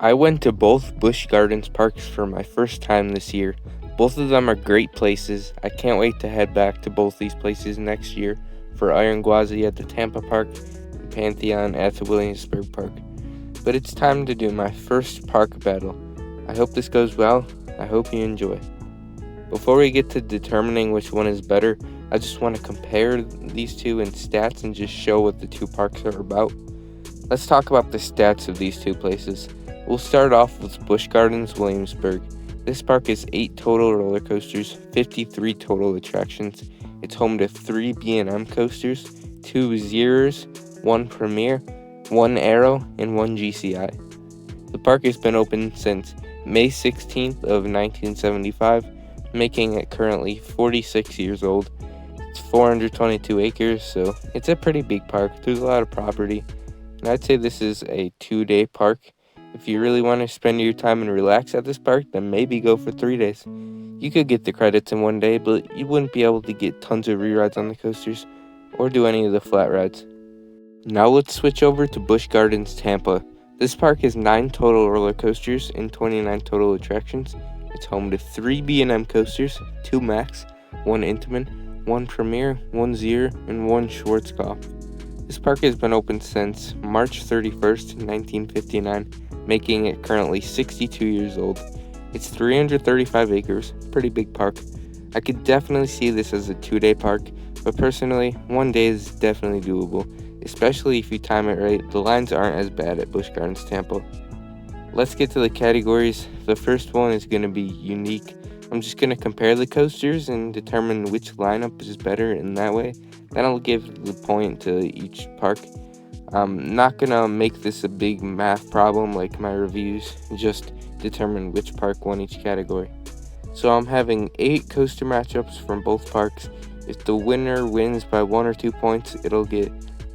I went to both Busch Gardens parks for my first time this year. Both of them are great places. I can't wait to head back to both these places next year for Iron Gwazi at the Tampa Park and Pantheon at the Williamsburg Park. But it's time to do my first park battle. I hope this goes well. I hope you enjoy. Before we get to determining which one is better, I just want to compare these two in stats and just show what the two parks are about. Let's talk about the stats of these two places. We'll start off with Busch Gardens Williamsburg. This park is 8 total roller coasters, 53 total attractions. It's home to 3 B&M coasters, 2 Zers, 1 Premier, 1 Aero, and 1 GCI. The park has been open since May 16th of 1975, making it currently 46 years old. It's 422 acres, so it's a pretty big park. There's a lot of property, and I'd say this is a 2-day park. If you really want to spend your time and relax at this park, then maybe go for 3 days. You could get the credits in 1 day, but you wouldn't be able to get tons of re-rides on the coasters or do any of the flat rides. Now let's switch over to Busch Gardens Tampa. This park has 9 total roller coasters and 29 total attractions. It's home to 3 B&M coasters, 2 Max, 1 Intamin, 1 Premier, 1 Zer, and 1 Schwarzkopf. This park has been open since March 31st, 1959, making it currently 62 years old. It's 335 acres, pretty big park. I could definitely see this as a 2-day park, but personally, 1 day is definitely doable, especially if you time it right. The lines aren't as bad at Busch Gardens Tampa. Let's get to the categories. The first one is going to be unique. I'm just going to compare the coasters and determine which lineup is better in that way. Then I'll give the point to each park. I'm not going to make this a big math problem like my reviews, just determine which park won each category. So I'm having 8 coaster matchups from both parks. If the winner wins by 1 or 2 points, it'll get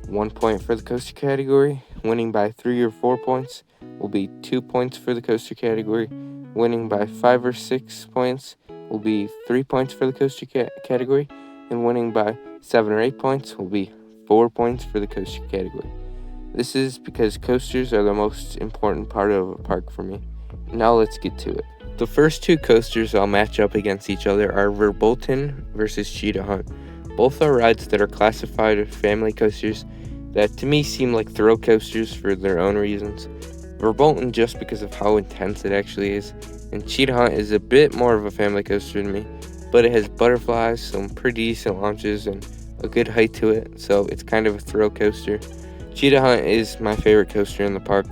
1 point for the coaster category. Winning by 3 or 4 points will be 2 points for the coaster category. Winning by 5 or 6 points will be 3 points for the coaster category. And winning by 7 or 8 points will be 4 points for the coaster category. This is because coasters are the most important part of a park for me. Now let's get to it. The first 2 coasters I'll match up against each other are Verbolten versus Cheetah Hunt. Both are rides that are classified as family coasters that to me seem like thrill coasters for their own reasons. Verbolten just because of how intense it actually is, and Cheetah Hunt is a bit more of a family coaster to me, but it has butterflies, some pretty decent launches, and a good height to it, so it's kind of a thrill coaster. Cheetah Hunt is my favorite coaster in the park.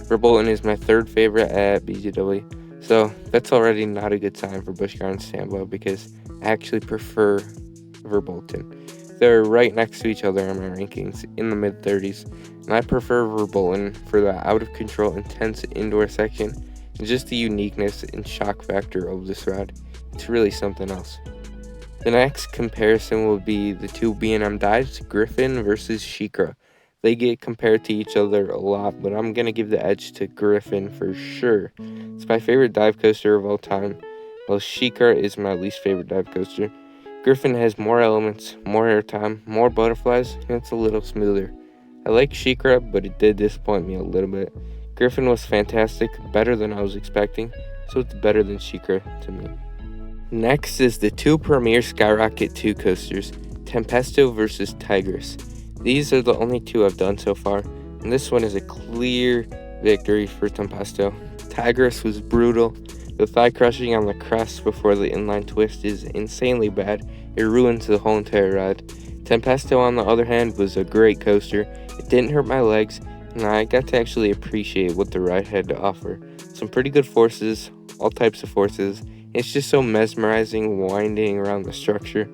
Verbolten is my 3rd favorite at BGW, so that's already not a good sign for Busch Gardens Tampa because I actually prefer Verbolten. They're right next to each other in my rankings in the mid-30s, and I prefer Verbolten for the out-of-control intense indoor section and just the uniqueness and shock factor of this ride. It's really something else. The next comparison will be the 2 B&M dives, Griffin versus SheiKra. They get compared to each other a lot, but I'm going to give the edge to Griffin for sure. It's my favorite dive coaster of all time, while SheiKra is my least favorite dive coaster. Griffin has more elements, more airtime, more butterflies, and it's a little smoother. I like SheiKra, but it did disappoint me a little bit. Griffin was fantastic, better than I was expecting, so it's better than SheiKra to me. Next is the 2 Premier Skyrocket 2 coasters, Tempesto versus Tigris. These are the only 2 I've done so far, and this one is a clear victory for Tempesto. Tigris was brutal. The thigh crushing on the crest before the inline twist is insanely bad. It ruins the whole entire ride. Tempesto, on the other hand, was a great coaster. It didn't hurt my legs, and I got to actually appreciate what the ride had to offer. Some pretty good forces, all types of forces. It's just so mesmerizing winding around the structure.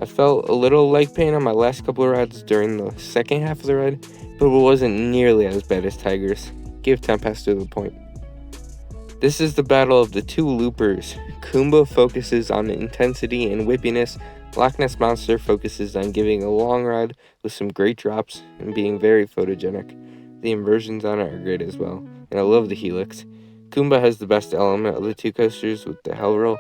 I felt a little leg pain on my last couple of rides during the second half of the ride, but it wasn't nearly as bad as Tigris. Give Tempesto the point. This is the battle of the 2 loopers. Kumba focuses on intensity and whippiness. Loch Ness Monster focuses on giving a long ride with some great drops and being very photogenic. The inversions on it are great as well, and I love the helix. Kumba has the best element of the 2 coasters with the hell roll.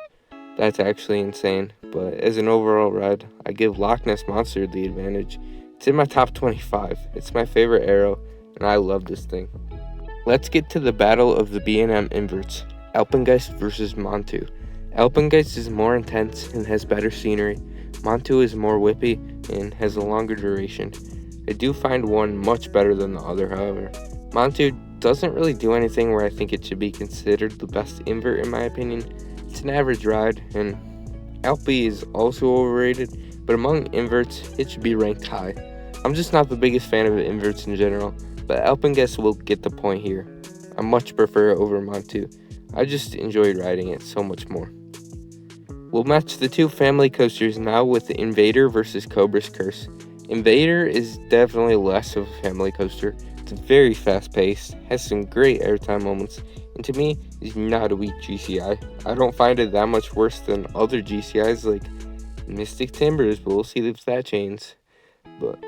That's actually insane, but as an overall ride, I give Loch Ness Monster the advantage. It's in my top 25. It's my favorite Aero, and I love this thing. Let's get to the battle of the B&M inverts, Alpengeist versus Montu. Alpengeist is more intense and has better scenery. Montu is more whippy and has a longer duration. I do find one much better than the other, however. Montu doesn't really do anything where I think it should be considered the best invert in my opinion. It's an average ride, and Alpe is also overrated, but among inverts, it should be ranked high. I'm just not the biggest fan of inverts in general, but Alpengeist will get the point here. I much prefer it over Montu. I just enjoy riding it so much more. We'll match the two family coasters now with the Invader versus Cobra's Curse. Invader is definitely less of a family coaster. It's very fast paced, has some great airtime moments, and to me is not a weak GCI. I don't find it that much worse than other GCIs like Mystic Timbers, but we'll see if that changes. But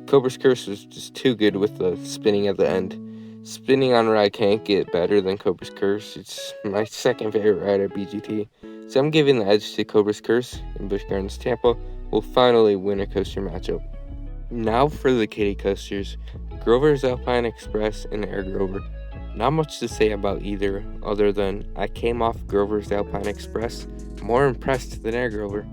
Cobra's Curse was just too good with the spinning at the end. Spinning on ride can't get better than Cobra's Curse. It's my second favorite ride at BGT. So I'm giving the edge to Cobra's Curse, and Busch Gardens Tampa will finally win a coaster matchup. Now for the kiddie coasters, Grover's Alpine Express and Air Grover. Not much to say about either, other than I came off Grover's Alpine Express more impressed than Air Grover.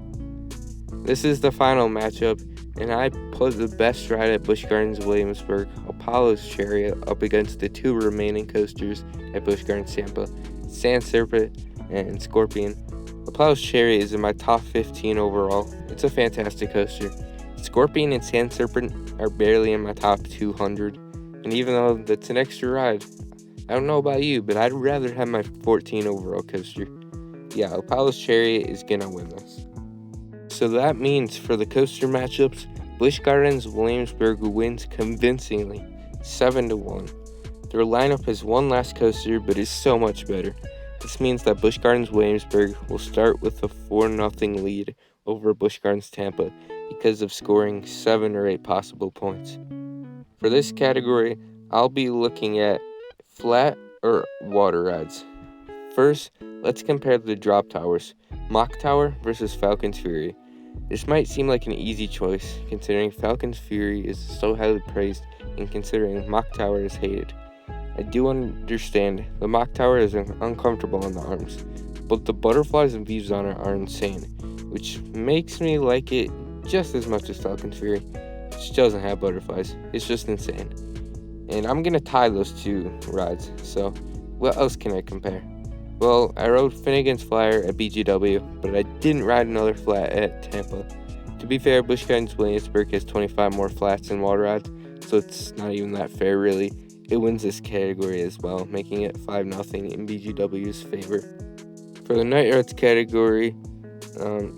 This is the final matchup, and I put the best ride at Busch Gardens Williamsburg, Apollo's Chariot, up against the two remaining coasters at Busch Gardens Tampa, Sand Serpent and Scorpion. Apollo's Chariot is in my top 15 overall. It's a fantastic coaster. Scorpion and Sand Serpent are barely in my top 200, and even though that's an extra ride, I don't know about you, but I'd rather have my 14 overall coaster. Yeah, Apollo's Chariot is gonna win this. So that means for the coaster matchups, Busch Gardens Williamsburg wins convincingly, 7-1. Their lineup has one last coaster, but is so much better. This means that Busch Gardens Williamsburg will start with a 4-0 lead over Busch Gardens Tampa because of scoring 7 or 8 possible points. For this category, I'll be looking at flat or water rides. First, let's compare the drop towers, Mock Tower versus Falcon's Fury. This might seem like an easy choice, considering Falcon's Fury is so highly praised and considering Mock Tower is hated. I do understand the Mock Tower is uncomfortable on the arms, but the butterflies and views on it are insane, which makes me like it just as much as Falcon's Fury, which doesn't have butterflies. It's just insane. And I'm gonna tie those two rides, so what else can I compare? Well, I rode Finnegan's Flyer at BGW, but I didn't ride another flat at Tampa. To be fair, Busch Gardens Williamsburg has 25 more flats than water rides, so it's not even that fair really. It wins this category as well, making it 5-0 in BGW's favor. For the night rides category,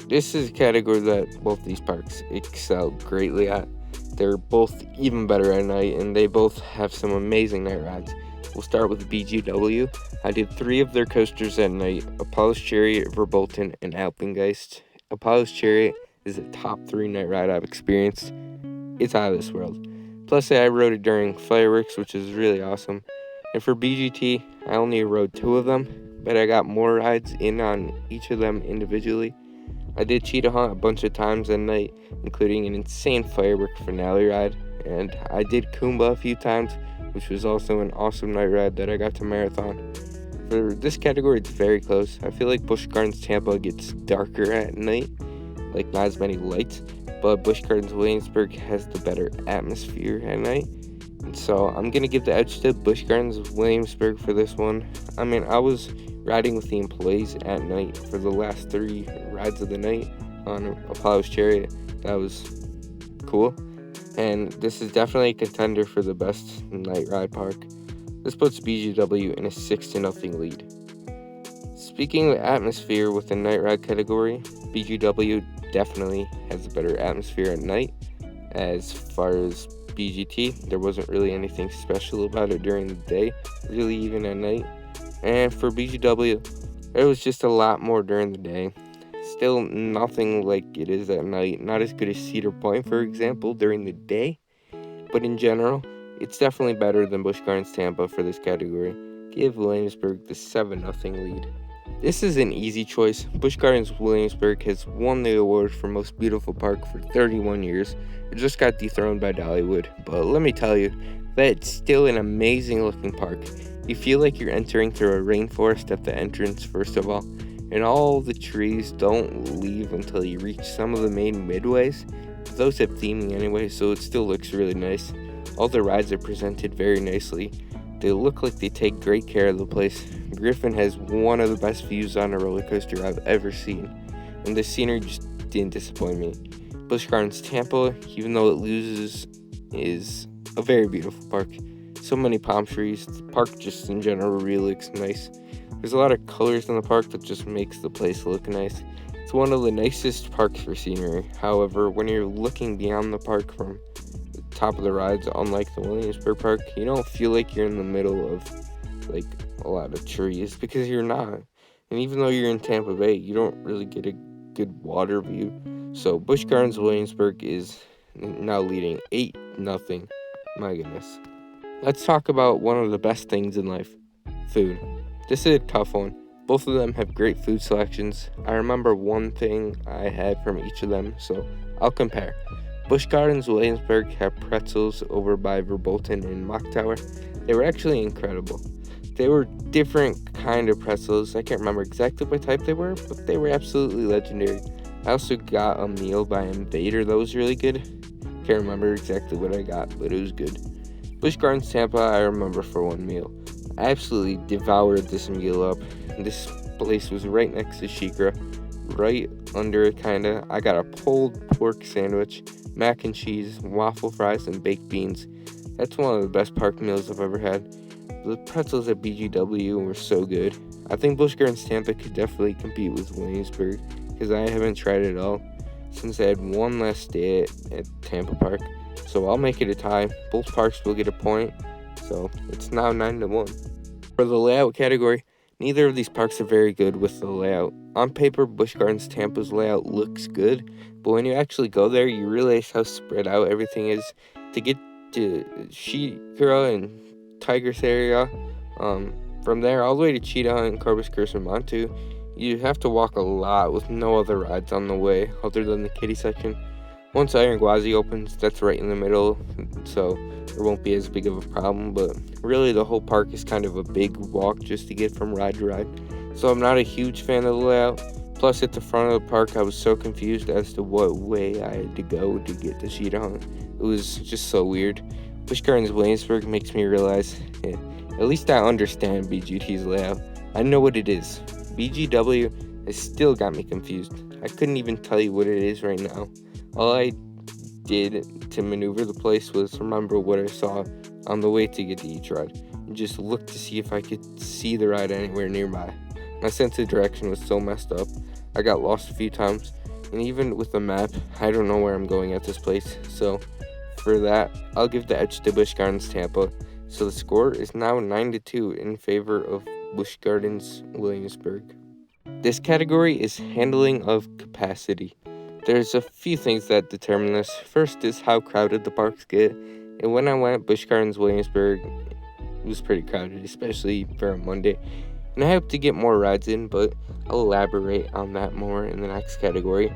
this is a category that both these parks excel greatly at. They're both even better at night, and they both have some amazing night rides. We'll start with BGW. I did 3 of their coasters at night, Apollo's Chariot, Verbolten, and Alpengeist. Apollo's Chariot is a top 3 night ride I've experienced. It's out of this world. Plus, I rode it during fireworks, which is really awesome. And for BGT, I only rode 2 of them, but I got more rides in on each of them individually. I did Cheetah Hunt a bunch of times at night, including an insane firework finale ride, and I did Kumba a few times, which was also an awesome night ride that I got to marathon. For this category, it's very close. I feel like Busch Gardens Tampa gets darker at night, like not as many lights, but Busch Gardens Williamsburg has the better atmosphere at night. And so I'm going to give the edge to Busch Gardens Williamsburg for this one. I mean, I was riding with the employees at night for the last 3 rides of the night on Apollo's Chariot. That was cool. And this is definitely a contender for the best night ride park. This puts BGW in a 6-0 lead. Speaking of atmosphere with the night ride category, BGW definitely has a better atmosphere at night. As far as BGT, there wasn't really anything special about it during the day, really even at night. And for BGW, there was just a lot more during the day. Still nothing like it is at night. Not as good as Cedar Point, for example, during the day. But in general, it's definitely better than Busch Gardens Tampa for this category. Give Williamsburg the 7-0 lead. This is an easy choice. Busch Gardens Williamsburg has won the award for Most Beautiful Park for 31 years. It just got dethroned by Dollywood. But let me tell you, but it's still an amazing looking park. You feel like you're entering through a rainforest at the entrance, first of all, and all the trees don't leave until you reach some of the main midways. Those have theming anyway, so it still looks really nice. All the rides are presented very nicely. They look like they take great care of the place. Griffin has one of the best views on a roller coaster I've ever seen, and the scenery just didn't disappoint me. Busch Gardens Tampa, even though it loses, is a very beautiful park. So many palm trees. The park just in general really looks nice. There's a lot of colors in the park that just makes the place look nice. It's one of the nicest parks for scenery. However, when you're looking beyond the park from the top of the rides, unlike the Williamsburg Park, you don't feel like you're in the middle of like a lot of trees, because you're not. And even though you're in Tampa Bay, you don't really get a good water view. So Busch Gardens Williamsburg is now leading 8-0. My goodness. Let's talk about one of the best things in life, food. This is a tough one. Both of them have great food selections. I remember one thing I had from each of them, so I'll compare. Busch Gardens Williamsburg had pretzels over by Verbolten and Mock Tower. They were actually incredible. They were different kind of pretzels. I can't remember exactly what type they were, but they were absolutely legendary. I also got a meal by Invader that was really good. Can't remember exactly what I got, but it was good. Busch Gardens Tampa, I remember for one meal. I absolutely devoured this meal up. This place was right next to Shikra, right under it kinda. I got a pulled pork sandwich, mac and cheese, waffle fries, and baked beans. That's one of the best park meals I've ever had. The pretzels at BGW were so good. I think Busch Gardens Tampa could definitely compete with Williamsburg, because I haven't tried it all since I had one last day at Tampa Park. So I'll make it a tie. Both parks will get a point. So it's now 9-1. For the layout category, neither of these parks are very good with the layout. On paper, Busch Gardens Tampa's layout looks good, but when you actually go there, you realize how spread out everything is. To get to Shikra and Tigris area, from there all the way to Cheetah and Corpus Christi Montu, you have to walk a lot with no other rides on the way other than the kiddie section. Once Iron Gwazi opens, that's right in the middle, so there won't be as big of a problem, but really the whole park is kind of a big walk just to get from ride to ride. So I'm not a huge fan of the layout. Plus, at the front of the park, I was so confused as to what way I had to go to get to Cheetah. It was just so weird. Busch Gardens Williamsburg makes me realize, at least I understand BGT's layout. I know what it is. BGW has still got me confused. I couldn't even tell you what it is right now. All I did to maneuver the place was remember what I saw on the way to get to each ride, and just look to see if I could see the ride anywhere nearby. My sense of direction was so messed up. I got lost a few times, and even with the map, I don't know where I'm going at this place. So for that, I'll give the edge to Busch Gardens Tampa. So the score is now 9-2 in favor of Busch Gardens Williamsburg. This category is handling of capacity. There's a few things that determine this. First is how crowded the parks get. And when I went, Busch Gardens Williamsburg was pretty crowded, especially for a Monday. And I hope to get more rides in, but I'll elaborate on that more in the next category.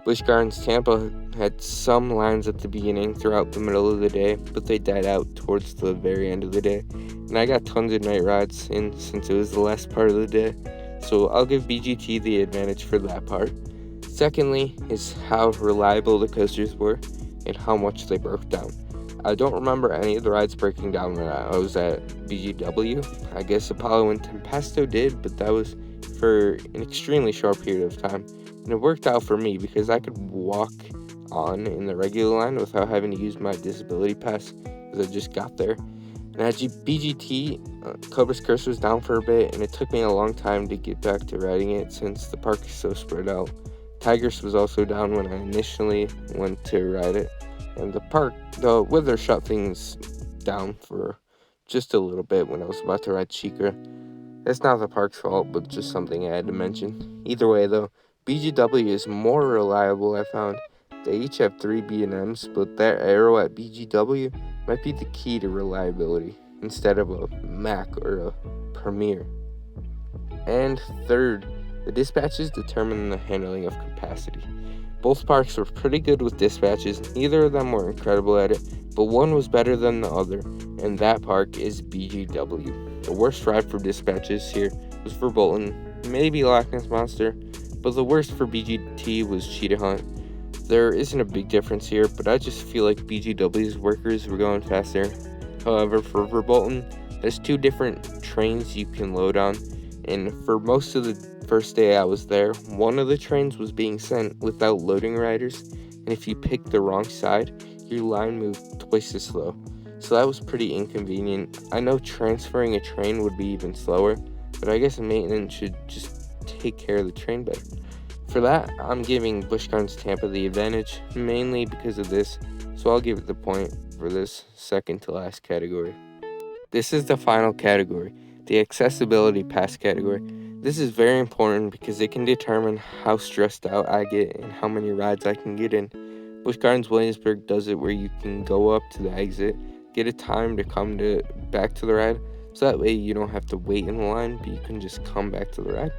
Busch Gardens Tampa had some lines at the beginning throughout the middle of the day, but they died out towards the very end of the day. And I got tons of night rides in since it was the last part of the day. So I'll give BGT the advantage for that part. Secondly is how reliable the coasters were and how much they broke down. I don't remember any of the rides breaking down when I was at BGW. I guess Apollo and Tempesto did, but that was for an extremely short period of time. And it worked out for me because I could walk on in the regular line without having to use my disability pass because I just got there. And at BGT, Corpus Christi was down for a bit, and it took me a long time to get back to riding it since the park is so spread out. Tigris was also down when I initially went to ride it, and the weather shut things down for just a little bit when I was about to ride Shikra. That's not the park's fault, but just something I had to mention. Either way though, BGW is more reliable, I found. They each have 3 B&Ms, but that arrow at BGW might be the key to reliability instead of a Mac or a Premier. And third, the dispatches determine the handling of capacity. Both parks were pretty good with dispatches. Neither of them were incredible at it, but one was better than the other, and that park is BGW. The worst ride for dispatches here was for Bolton, maybe Loch Ness Monster, but the worst for BGT was Cheetah Hunt. There isn't a big difference here, but I just feel like BGW's workers were going faster. However, for Verbolten, there's two different trains you can load on, and for most of the first day I was there, one of the trains was being sent without loading riders, and if you picked the wrong side, your line moved twice as slow. So that was pretty inconvenient. I know transferring a train would be even slower, but I guess maintenance should just take care of the train better. For that, I'm giving Busch Gardens Tampa the advantage, mainly because of this, so I'll give it the point for this second to last category. This is the final category, the accessibility pass category. This is very important because it can determine how stressed out I get and how many rides I can get in. Busch Gardens Williamsburg does it where you can go up to the exit, get a time to come back to the ride, so that way you don't have to wait in the line, but you can just come back to the ride.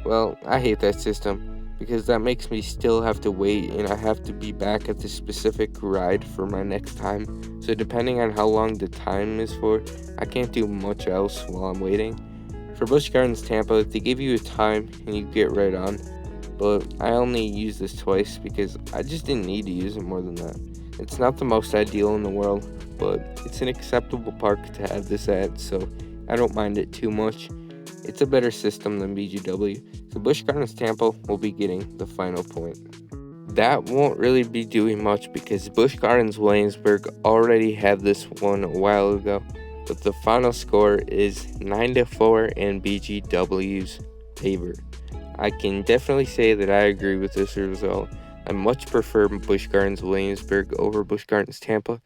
Well, I hate that system because that makes me still have to wait and I have to be back at the specific ride for my next time. So depending on how long the time is for, I can't do much else while I'm waiting. For Busch Gardens Tampa, they give you a time and you get right on. But I only used this twice because I just didn't need to use it more than that. It's not the most ideal in the world, but it's an acceptable park to have this at, so I don't mind it too much. It's a better system than BGW, so Busch Gardens Tampa will be getting the final point. That won't really be doing much because Busch Gardens Williamsburg already had this one a while ago, but the final score is 9-4 in BGW's favor. I can definitely say that I agree with this result. I much prefer Busch Gardens Williamsburg over Busch Gardens Tampa.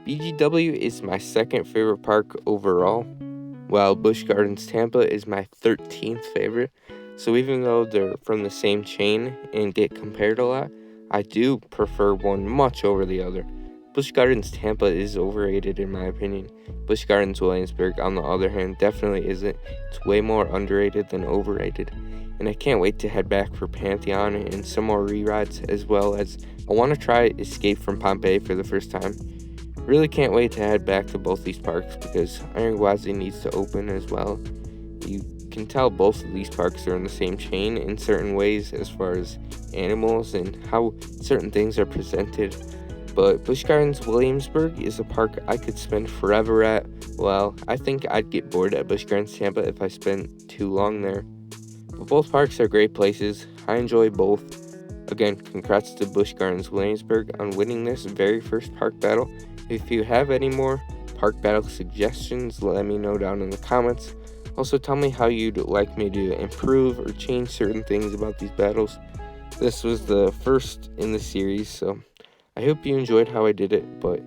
BGW is my second favorite park overall, while Busch Gardens Tampa is my 13th favorite. So even though they're from the same chain and get compared a lot, I do prefer one much over the other. Busch Gardens Tampa is overrated in my opinion. Busch Gardens Williamsburg, on the other hand, definitely isn't. It's way more underrated than overrated. And I can't wait to head back for Pantheon and some more re-rides, as well as I want to try Escape from Pompeii for the first time. Really can't wait to head back to both these parks because Iron Gwazi needs to open as well. You can tell both of these parks are in the same chain in certain ways as far as animals and how certain things are presented. But Busch Gardens Williamsburg is a park I could spend forever at. Well, I think I'd get bored at Busch Gardens Tampa if I spent too long there. But both parks are great places. I enjoy both. Again, congrats to Busch Gardens Williamsburg on winning this very first park battle. If you have any more park battle suggestions, let me know down in the comments. Also, tell me how you'd like me to improve or change certain things about these battles. This was the first in the series, so I hope you enjoyed how I did it. But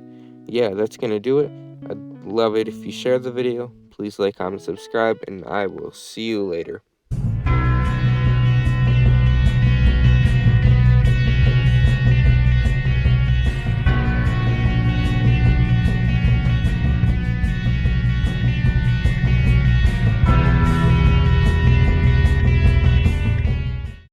yeah, that's going to do it. I'd love it if you share the video. Please like, comment, subscribe, and I will see you later.